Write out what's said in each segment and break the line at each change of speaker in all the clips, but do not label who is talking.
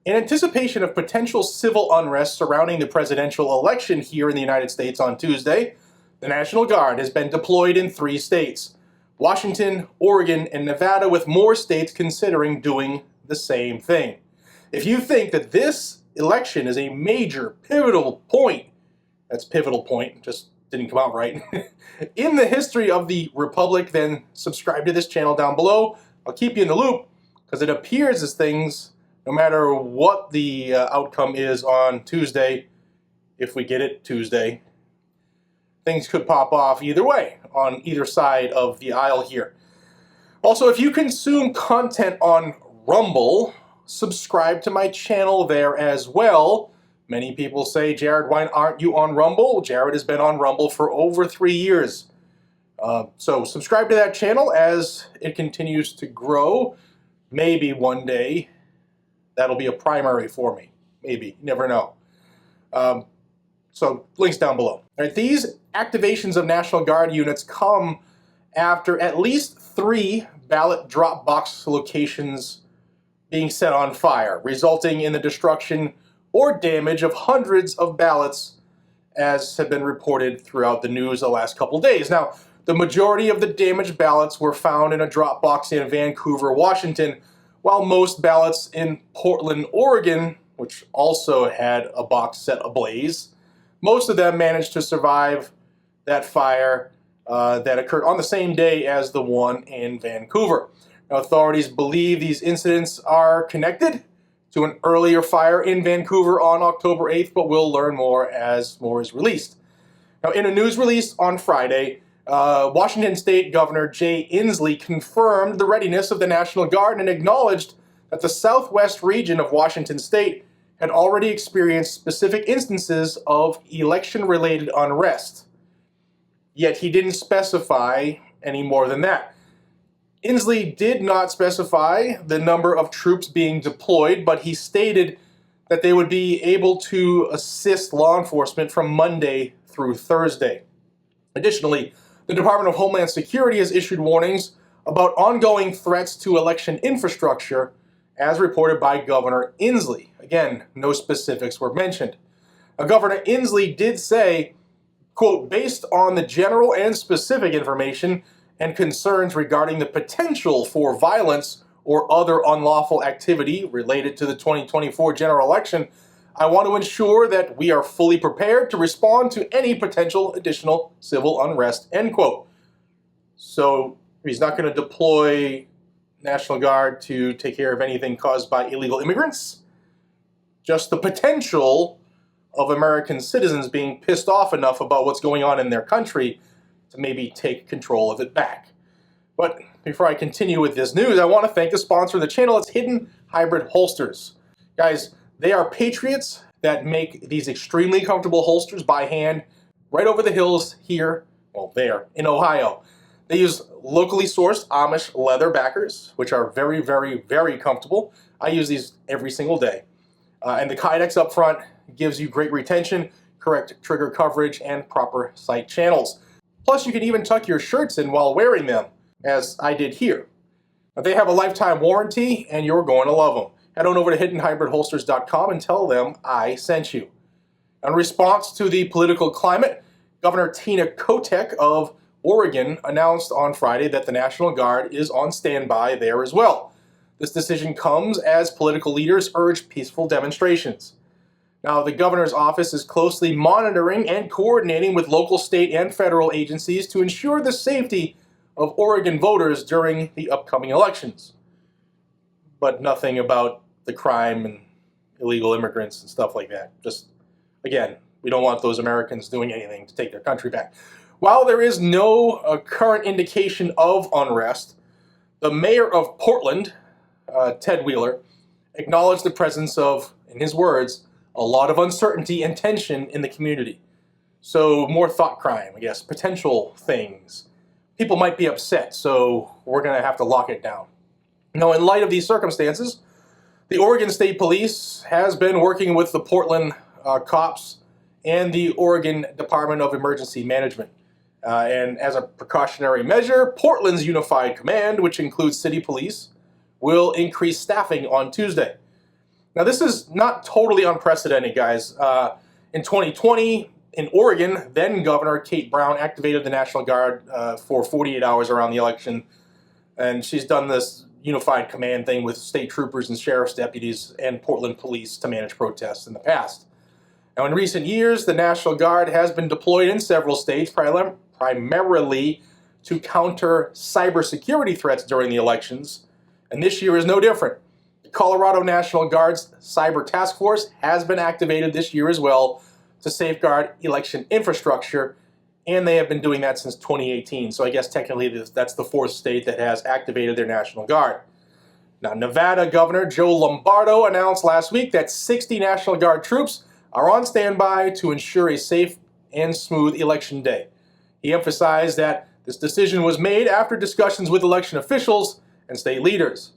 In anticipation of potential civil unrest surrounding the presidential election here in the United States on Tuesday, the National Guard has been deployed in 3 states: Washington, Oregon, and Nevada, with more states considering doing the same thing. If you think that this election is a major pivotal point, that's pivotal point, just didn't come out right, in the history of the Republic, then subscribe to this channel down below. I'll keep you in the loop, because it appears as things, no matter what the outcome is on Tuesday, if we get it Tuesday, things could pop off either way on either side of the aisle here. Also, if you consume content on Rumble, subscribe to my channel there as well. Many people say, Jared, why aren't you on Rumble? Jared has been on Rumble for over 3 years. So subscribe to that channel as it continues to grow. Maybe one day that'll be a primary for me. Maybe. You never know. So links down below. All right, these activations of National Guard units come after at least 3 ballot drop box locations being set on fire, resulting in the destruction or damage of hundreds of ballots, as have been reported throughout the news the last couple days. Now, the majority of the damaged ballots were found in a drop box in Vancouver, Washington, while most ballots in Portland, Oregon, which also had a box set ablaze, most of them managed to survive that fire that occurred on the same day as the one in Vancouver. Now, authorities believe these incidents are connected to an earlier fire in Vancouver on October 8th, but we'll learn more as more is released. Now, in a news release on Friday, Washington State Governor Jay Inslee confirmed the readiness of the National Guard and acknowledged that the southwest region of Washington State had already experienced specific instances of election-related unrest. Yet he didn't specify any more than that. Inslee did not specify the number of troops being deployed, but he stated that they would be able to assist law enforcement from Monday through Thursday. Additionally, the Department of Homeland Security has issued warnings about ongoing threats to election infrastructure, as reported by Governor Inslee. Again, no specifics were mentioned. Now, Governor Inslee did say, quote, based on the general and specific information and concerns regarding the potential for violence or other unlawful activity related to the 2024 general election, I want to ensure that we are fully prepared to respond to any potential additional civil unrest, end quote. So he's not going to deploy National Guard to take care of anything caused by illegal immigrants, just the potential of American citizens being pissed off enough about what's going on in their country to maybe take control of it back. But before I continue with this news, I want to thank the sponsor of the channel. It's Hidden Hybrid Holsters. Guys, they are patriots that make these extremely comfortable holsters by hand right over the hills here, well, there, in Ohio. They use locally sourced Amish leather backers, which are very, very, very comfortable. I use these every single day. And the Kydex up front gives you great retention, correct trigger coverage, and proper sight channels. Plus, you can even tuck your shirts in while wearing them, as I did here. Now, they have a lifetime warranty, and you're going to love them. Head on over to hiddenhybridholsters.com and tell them I sent you. In response to the political climate, Governor Tina Kotek of Oregon announced on Friday that the National Guard is on standby there as well. This decision comes as political leaders urge peaceful demonstrations. Now, the governor's office is closely monitoring and coordinating with local, state, and federal agencies to ensure the safety of Oregon voters during the upcoming elections. But nothing about the crime and illegal immigrants and stuff like that. Just, again, we don't want those Americans doing anything to take their country back. While there is no current indication of unrest, the mayor of Portland, Ted Wheeler, acknowledged the presence of, in his words, a lot of uncertainty and tension in the community. So more thought crime, I guess, potential things. People might be upset, so we're going to have to lock it down. Now, in light of these circumstances, the Oregon State Police has been working with the Portland cops and the Oregon Department of Emergency Management. And as a precautionary measure, Portland's Unified Command, which includes city police, will increase staffing on Tuesday. Now, this is not totally unprecedented, guys. In 2020, in Oregon, then Governor Kate Brown activated the National Guard for 48 hours around the election. And she's done this unified command thing with state troopers and sheriff's deputies and Portland police to manage protests in the past. Now, in recent years, the National Guard has been deployed in several states, primarily to counter cybersecurity threats during the elections. And this year is no different. The Colorado National Guard's Cyber Task Force has been activated this year as well to safeguard election infrastructure, and they have been doing that since 2018. So I guess technically that's the fourth state that has activated their National Guard. Now, Nevada Governor Joe Lombardo announced last week that 60 National Guard troops are on standby to ensure a safe and smooth election day. He emphasized that this decision was made after discussions with election officials and state leaders.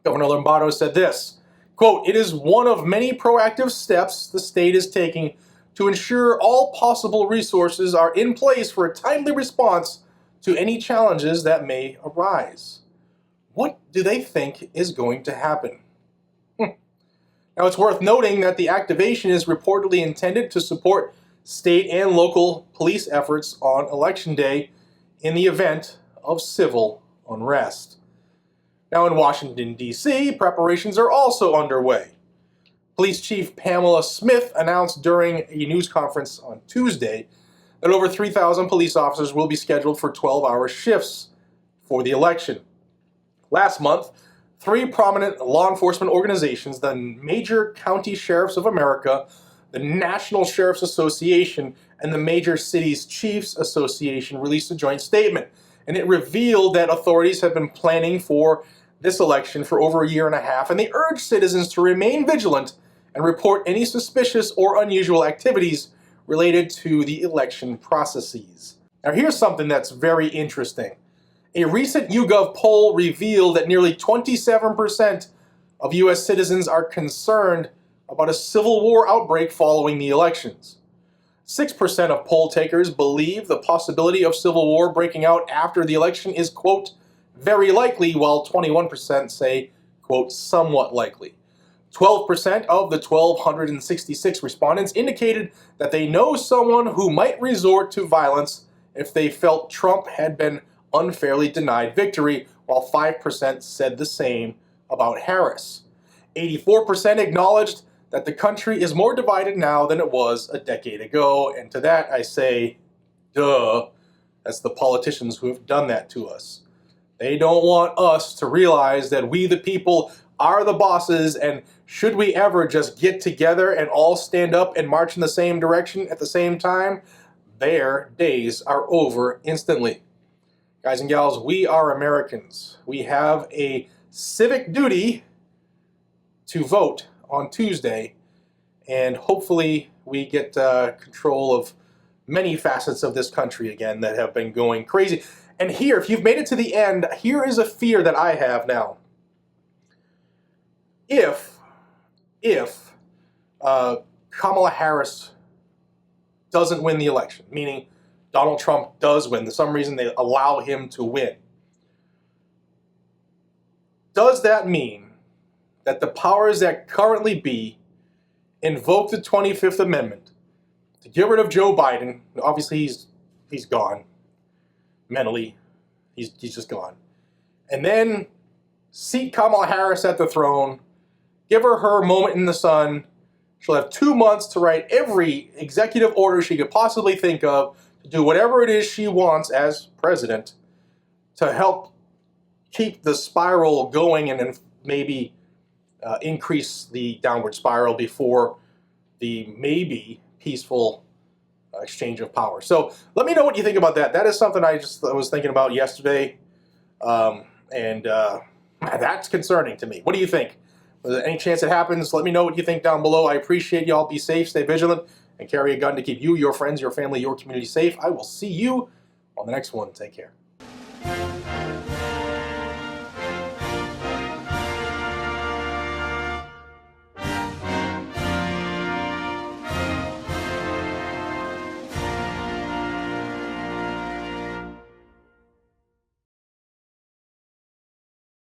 Governor Lombardo said this, quote, "It is one of many proactive steps the state is taking to ensure all possible resources are in place for a timely response to any challenges that may arise." What do they think is going to happen? Now, it's worth noting that the activation is reportedly intended to support state and local police efforts on Election Day in the event of civil unrest. Now, in Washington, D.C., preparations are also underway. Police Chief Pamela Smith announced during a news conference on Tuesday that over 3,000 police officers will be scheduled for 12-hour shifts for the election. Last month, 3 prominent law enforcement organizations, the Major County Sheriffs of America, the National Sheriff's Association, and the Major Cities Chiefs Association, released a joint statement. And it revealed that authorities have been planning for this election for over a year and a half, and they urged citizens to remain vigilant and report any suspicious or unusual activities related to the election processes. Now, here's something that's very interesting. A recent YouGov poll revealed that nearly 27% of U.S. citizens are concerned about a civil war outbreak following the elections. 6% of poll takers believe the possibility of civil war breaking out after the election is, quote, very likely, while 21% say, quote, somewhat likely. 12% of the 1,266 respondents indicated that they know someone who might resort to violence if they felt Trump had been unfairly denied victory, while 5% said the same about Harris. 84% acknowledged that the country is more divided now than it was a decade ago, and to that I say, duh, that's the politicians who have done that to us. They don't want us to realize that we the people are the bosses, and should we ever just get together and all stand up and march in the same direction at the same time, their days are over instantly. Guys and gals, we are Americans. We have a civic duty to vote on Tuesday, and hopefully we get control of many facets of this country again that have been going crazy. And here, if you've made it to the end, here is a fear that I have now. If Kamala Harris doesn't win the election, meaning Donald Trump does win, for some reason they allow him to win, does that mean that the powers that currently be invoke the 25th Amendment to get rid of Joe Biden? Obviously he's gone. Mentally, he's just gone. And then seat Kamala Harris at the throne, give her moment in the sun. She'll have 2 months to write every executive order she could possibly think of, to do whatever it is she wants as president, to help keep the spiral going and then maybe increase the downward spiral before the maybe peaceful exchange of power. So let me know what you think about that. That is something I was thinking about yesterday, and that's concerning to me. What do you think? Is there any chance it happens? Let me know what you think down below. I appreciate y'all. Be safe, stay vigilant, and carry a gun to keep you, your friends, your family, your community safe. I will see you on the next one. Take care.